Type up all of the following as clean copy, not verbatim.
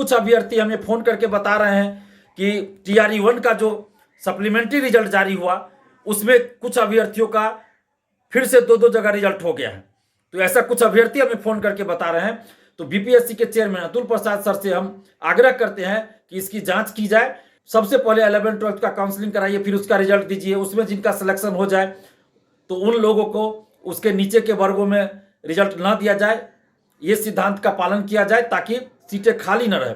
कुछ अभ्यर्थी हमें फ़ोन करके बता रहे हैं कि TRE 1 का जो सप्लीमेंट्री रिजल्ट जारी हुआ उसमें कुछ अभ्यर्थियों का फिर से 2-2 जगह रिजल्ट हो गया है। तो ऐसा कुछ अभ्यर्थी हमें फ़ोन करके बता रहे हैं। तो BPSC के चेयरमैन अतुल प्रसाद सर से हम आग्रह करते हैं कि इसकी जांच की जाए। सबसे पहले 11th-12th का काउंसलिंग कराइए, फिर उसका रिजल्ट दीजिए। उसमें जिनका सिलेक्शन हो जाए तो उन लोगों को उसके नीचे के वर्गों में रिजल्ट ना दिया जाए, ये सिद्धांत का पालन किया जाए ताकि सीटें खाली न रहे।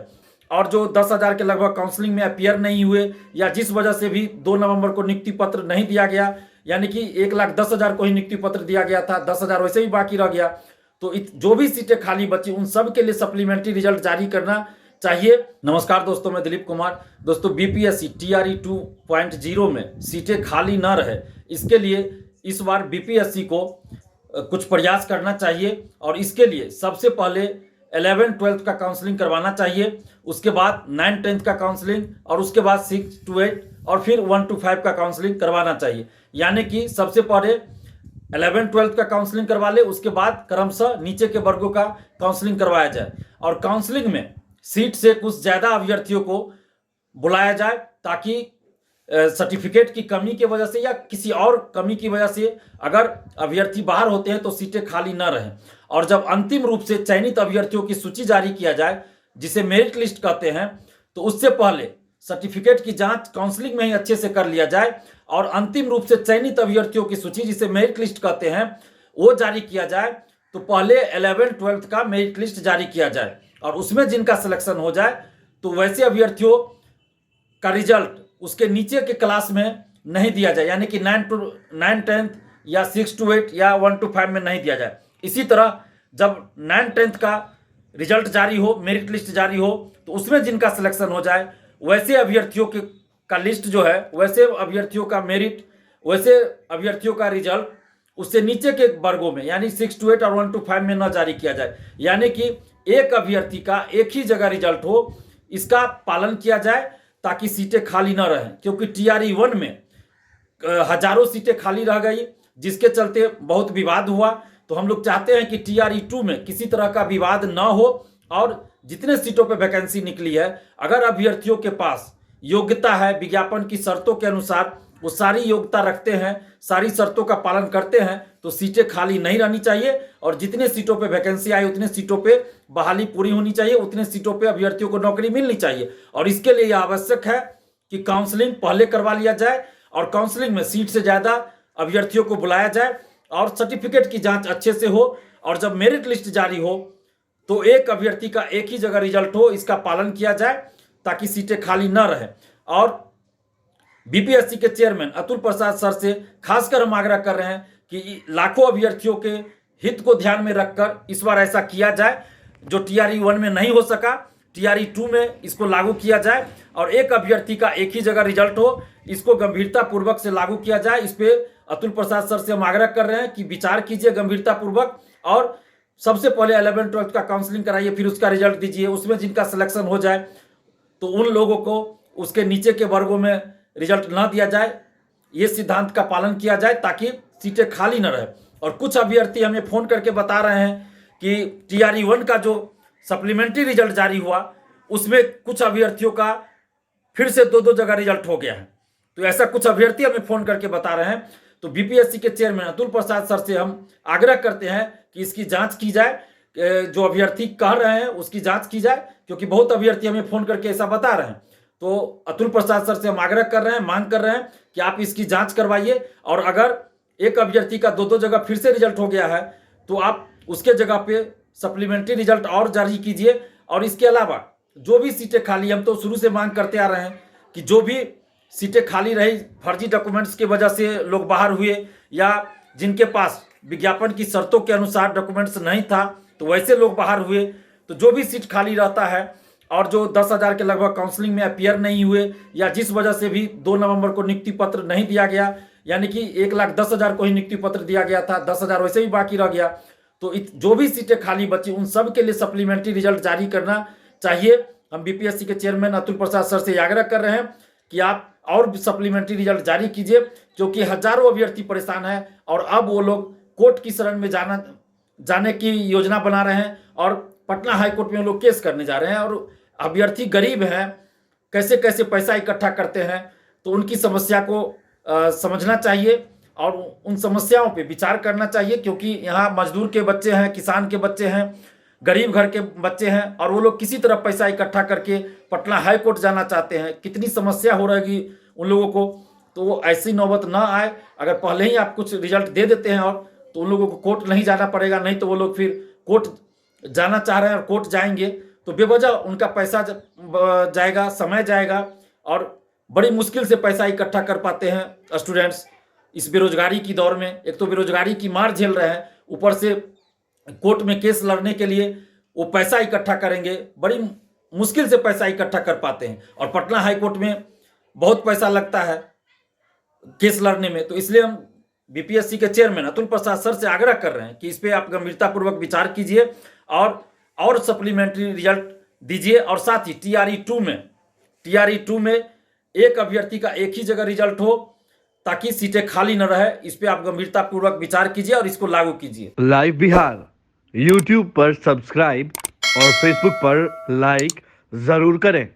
और जो 10,000 के लगभग काउंसलिंग में अपीयर नहीं हुए या जिस वजह से भी 2 नवंबर को नियुक्ति पत्र नहीं दिया गया, यानी कि 1,10,000 को ही नियुक्ति पत्र दिया गया था, 10,000 वैसे ही बाकी रह गया, तो जो भी सीटें खाली बची उन सब के लिए सप्लीमेंट्री रिजल्ट जारी करना चाहिए। नमस्कार दोस्तों, मैं दिलीप कुमार। दोस्तों, BPSC TRE 2.0 में सीटें खाली ना रहे, इसके लिए इस बार BPSC को कुछ प्रयास करना चाहिए और इसके लिए सबसे पहले 11th-12th का काउंसलिंग करवाना चाहिए, उसके बाद 9th-10th का काउंसलिंग और उसके बाद 6 to 8 और फिर 1 to 5 का काउंसलिंग करवाना चाहिए। यानी कि सबसे पहले 11th-12th का काउंसलिंग करवा ले, उसके बाद क्रमशः नीचे के वर्गों का काउंसलिंग करवाया जाए और काउंसलिंग में सीट से कुछ ज़्यादा अभ्यर्थियों को बुलाया जाए ताकि सर्टिफिकेट की कमी की वजह से या किसी और कमी की वजह से अगर अभ्यर्थी बाहर होते हैं तो सीटें खाली न रहें। और जब अंतिम रूप से चयनित अभ्यर्थियों की सूची जारी किया जाए, जिसे मेरिट लिस्ट कहते हैं, तो उससे पहले सर्टिफिकेट की जांच काउंसलिंग में ही अच्छे से कर लिया जाए और अंतिम रूप से चयनित अभ्यर्थियों की सूची, जिसे मेरिट लिस्ट कहते हैं, वो जारी किया जाए। तो पहले 11th-12th का मेरिट लिस्ट जारी किया जाए और उसमें जिनका सिलेक्शन हो जाए तो वैसे अभ्यर्थियों का रिजल्ट उसके नीचे के क्लास में नहीं दिया जाए, यानी कि 9-10th या 6 to 8 या 1 to 5 में नहीं दिया जाए। इसी तरह जब 9-10th का रिजल्ट जारी हो, मेरिट लिस्ट जारी हो, तो उसमें जिनका सिलेक्शन हो जाए वैसे अभ्यर्थियों के का लिस्ट जो है, वैसे अभ्यर्थियों का मेरिट, वैसे अभ्यर्थियों का रिजल्ट उससे नीचे के वर्गों में यानी 6 to 8 और 1 to 5 में न जारी किया जाए। यानी कि एक अभ्यर्थी का एक ही जगह रिजल्ट हो, इसका पालन किया जाए ताकि सीटें खाली न रहें। क्योंकि TRE 1 में हजारों सीटें खाली रह गई, जिसके चलते बहुत विवाद हुआ। तो हम लोग चाहते हैं कि TRE 2 में किसी तरह का विवाद न हो और जितने सीटों पे वैकेंसी निकली है, अगर अभ्यर्थियों के पास योग्यता है, विज्ञापन की शर्तों के अनुसार वो सारी योग्यता रखते हैं, सारी शर्तों का पालन करते हैं, तो सीटें खाली नहीं रहनी चाहिए और जितने सीटों पे वैकेंसी आई उतने सीटों पे बहाली पूरी होनी चाहिए, उतने सीटों पे अभ्यर्थियों को नौकरी मिलनी चाहिए। और इसके लिए यह आवश्यक है कि काउंसलिंग पहले करवा लिया जाए और काउंसलिंग में सीट से ज़्यादा अभ्यर्थियों को बुलाया जाए और सर्टिफिकेट की जाँच अच्छे से हो। और जब मेरिट लिस्ट जारी हो तो एक अभ्यर्थी का एक ही जगह रिजल्ट हो, इसका पालन किया जाए ताकि सीटें खाली न रहे। और BPSC के चेयरमैन अतुल प्रसाद सर से खासकर हम आग्रह कर रहे हैं कि लाखों अभ्यर्थियों के हित को ध्यान में रखकर इस बार ऐसा किया जाए, जो TRE 1 में नहीं हो सका TRE 2 में इसको लागू किया जाए और एक अभ्यर्थी का एक ही जगह रिजल्ट हो, इसको गंभीरता पूर्वक से लागू किया जाए। इस पे अतुल प्रसाद सर से हम आग्रह कर रहे हैं कि विचार कीजिए गंभीरता पूर्वक और सबसे पहले 11th-12th का काउंसलिंग कराइए, फिर उसका रिजल्ट दीजिए। उसमें जिनका सिलेक्शन हो जाए तो उन लोगों को उसके नीचे के वर्गों में रिजल्ट ना दिया जाए, ये सिद्धांत का पालन किया जाए ताकि सीटें खाली न रहे। और कुछ अभ्यर्थी हमें फ़ोन करके बता रहे हैं कि TRE 1 का जो सप्लीमेंट्री रिजल्ट जारी हुआ उसमें कुछ अभ्यर्थियों का फिर से 2-2 जगह रिजल्ट हो गया है। तो ऐसा कुछ अभ्यर्थी हमें फ़ोन करके बता रहे हैं। तो BPSC के चेयरमैन अतुल प्रसाद सर से हम आग्रह करते हैं कि इसकी जाँच की जाए, जो अभ्यर्थी कह रहे हैं उसकी जाँच की जाए, क्योंकि बहुत अभ्यर्थी हमें फ़ोन करके ऐसा बता रहे हैं। तो अतुल प्रसाद सर से हम आग्रह कर रहे हैं, मांग कर रहे हैं कि आप इसकी जांच करवाइए और अगर एक अभ्यर्थी का 2-2 जगह फिर से रिजल्ट हो गया है तो आप उसके जगह पे सप्लीमेंट्री रिजल्ट और जारी कीजिए। और इसके अलावा जो भी सीटें खाली, हम तो शुरू से मांग करते आ रहे हैं कि जो भी सीटें खाली रही, फर्जी डॉक्यूमेंट्स की वजह से लोग बाहर हुए या जिनके पास विज्ञापन की शर्तों के अनुसार डॉक्यूमेंट्स नहीं था तो वैसे लोग बाहर हुए, तो जो भी सीट खाली रहता है और जो 10,000 के लगभग काउंसलिंग में अपीयर नहीं हुए या जिस वजह से भी 2 नवंबर को नियुक्ति पत्र नहीं दिया गया, यानी कि 1,10,000 को ही नियुक्ति पत्र दिया गया था, 10,000 वैसे ही बाकी रह गया, तो जो भी सीटें खाली बची उन सब के लिए सप्लीमेंट्री रिजल्ट जारी करना चाहिए। हम BPSC के चेयरमैन अतुल प्रसाद सर से आग्रह कर रहे हैं कि आप और सप्लीमेंट्री रिजल्ट जारी कीजिए, क्योंकि हजारों अभ्यर्थी परेशान हैं और अब वो लोग कोर्ट की शरण में जाने की योजना बना रहे हैं और पटना हाईकोर्ट में लोग केस करने जा रहे हैं। और अभ्यर्थी गरीब हैं, कैसे कैसे पैसा इकट्ठा करते हैं, तो उनकी समस्या को समझना चाहिए और उन समस्याओं पे विचार करना चाहिए, क्योंकि यहाँ मजदूर के बच्चे हैं, किसान के बच्चे हैं, गरीब घर के बच्चे हैं, और वो लोग किसी तरह पैसा इकट्ठा करके पटना हाई कोर्ट जाना चाहते हैं। कितनी समस्या हो रहेगी उन लोगों को, तो वो ऐसी नौबत ना आए। अगर पहले ही आप कुछ रिजल्ट दे देते हैं और तो उन लोगों को कोर्ट नहीं जाना पड़ेगा, नहीं तो वो लोग फिर कोर्ट जाना चाह रहे हैं और कोर्ट जाएंगे तो बेवजह उनका पैसा जाएगा, समय जाएगा, और बड़ी मुश्किल से पैसा इकट्ठा कर पाते हैं स्टूडेंट्स इस बेरोजगारी की दौर में। एक तो बेरोजगारी की मार झेल रहे हैं, ऊपर से कोर्ट में केस लड़ने के लिए वो पैसा इकट्ठा करेंगे, बड़ी मुश्किल से पैसा इकट्ठा कर पाते हैं, और पटना हाई कोर्ट में बहुत पैसा लगता है केस लड़ने में। तो इसलिए हम बीपीएससी के चेयरमैन अतुल प्रसाद सर से आग्रह कर रहे हैं कि इस पर आप गंभीरतापूर्वक विचार कीजिए और सप्लीमेंट्री रिजल्ट दीजिए, और साथ ही टीआरई 2 में एक अभ्यर्थी का एक ही जगह रिजल्ट हो ताकि सीटें खाली न रहे। इस पे आप गंभीरतापूर्वक विचार कीजिए और इसको लागू कीजिए। लाइव बिहार यूट्यूब पर सब्सक्राइब और फेसबुक पर लाइक जरूर करें।